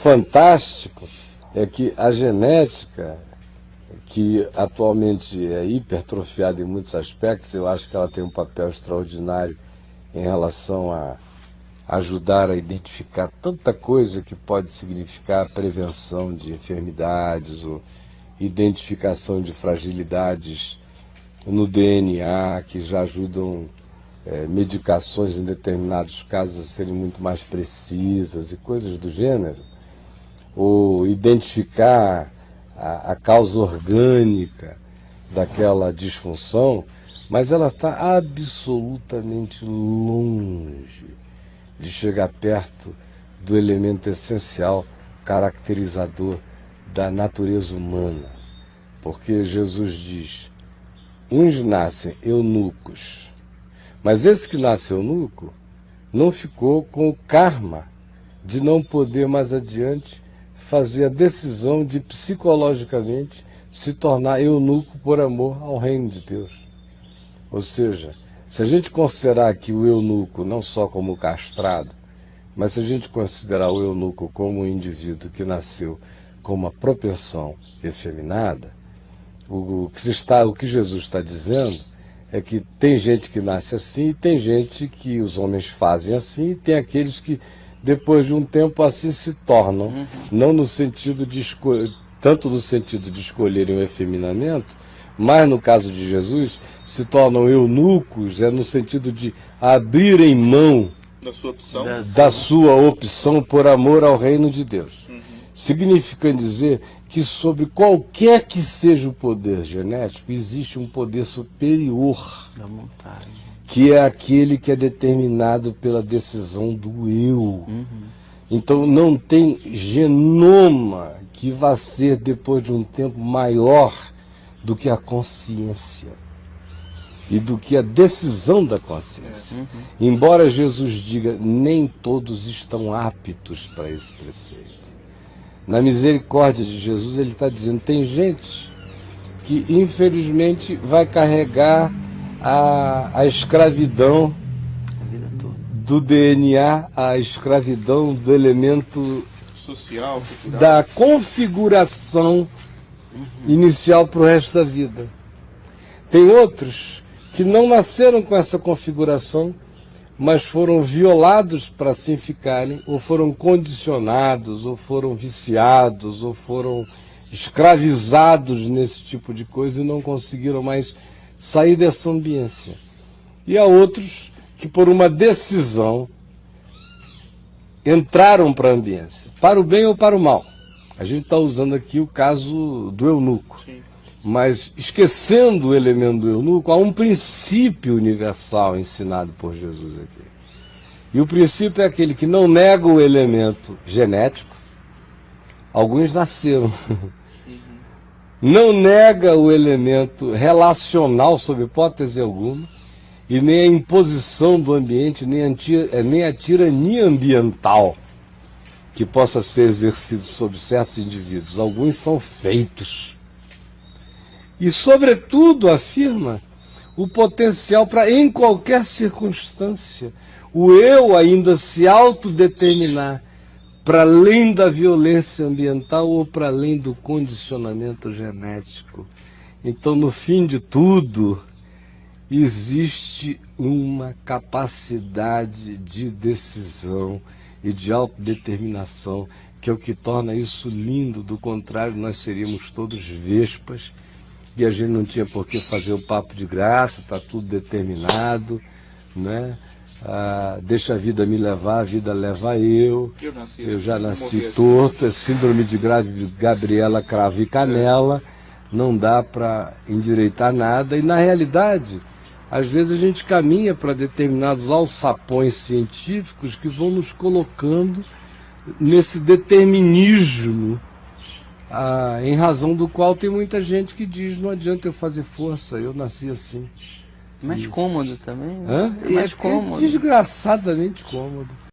fantástico é que a genética, que atualmente é hipertrofiada em muitos aspectos, eu acho que ela tem um papel extraordinário em relação a ajudar a identificar tanta coisa que pode significar prevenção de enfermidades ou identificação de fragilidades no DNA, que já ajudam medicações em determinados casos a serem muito mais precisas e coisas do gênero, ou identificar a causa orgânica daquela disfunção, mas ela está absolutamente longe de chegar perto do elemento essencial, caracterizador da natureza humana. Porque Jesus diz, uns nascem eunucos, mas esse que nasce eunuco não ficou com o karma de não poder mais adiante fazer a decisão de psicologicamente se tornar eunuco por amor ao reino de Deus. Ou seja, se a gente considerar aqui o eunuco não só como castrado, mas se a gente considerar o eunuco como um indivíduo que nasceu com uma propensão efeminada, o que Jesus está dizendo é que tem gente que nasce assim, e tem gente que os homens fazem assim, e tem aqueles que depois de um tempo assim se tornam, não no sentido de tanto no sentido de escolherem o efeminamento, mas no caso de Jesus, se tornam eunucos, no sentido de abrirem mão da sua opção por amor ao reino de Deus. Significando dizer que sobre qualquer que seja o poder genético, existe um poder superior, da vontade, que é aquele que é determinado pela decisão do eu. Então não tem genoma que vá ser, depois de um tempo, maior do que a consciência e do que a decisão da consciência. Embora Jesus diga, nem todos estão aptos para esse preceito. Na misericórdia de Jesus, ele está dizendo, tem gente que infelizmente vai carregar a escravidão do DNA, a escravidão do elemento social, cultural, da configuração inicial para o resto da vida. Tem outros que não nasceram com essa configuração, mas foram violados para assim ficarem, ou foram condicionados, ou foram viciados, ou foram escravizados nesse tipo de coisa e não conseguiram mais sair dessa ambiência. E há outros que, por uma decisão, entraram para a ambiência, para o bem ou para o mal. A gente está usando aqui o caso do eunuco. sim, Mas, esquecendo o elemento do eunuco, há um princípio universal ensinado por Jesus aqui. E o princípio é aquele que não nega o elemento genético. Alguns nasceram. Não nega o elemento relacional, sob hipótese alguma, e nem a imposição do ambiente, nem a tirania ambiental que possa ser exercida sobre certos indivíduos. Alguns são feitos. E, sobretudo, afirma o potencial para, em qualquer circunstância, o eu ainda se autodeterminar para além da violência ambiental ou para além do condicionamento genético. Então, no fim de tudo, existe uma capacidade de decisão e de autodeterminação, que é o que torna isso lindo. Do contrário, nós seríamos todos vespas, e a gente não tinha por que fazer o papo de graça, está tudo determinado, né? Deixa a vida me levar, a vida leva eu já nasci torto, é síndrome de Gabriela Cravo e Canela, não dá para endireitar nada, e na realidade, às vezes a gente caminha para determinados alçapões científicos que vão nos colocando nesse determinismo, em razão do qual tem muita gente que diz, não adianta eu fazer força, eu nasci assim. Mais cômodo também, né? É mais cômodo. É desgraçadamente cômodo.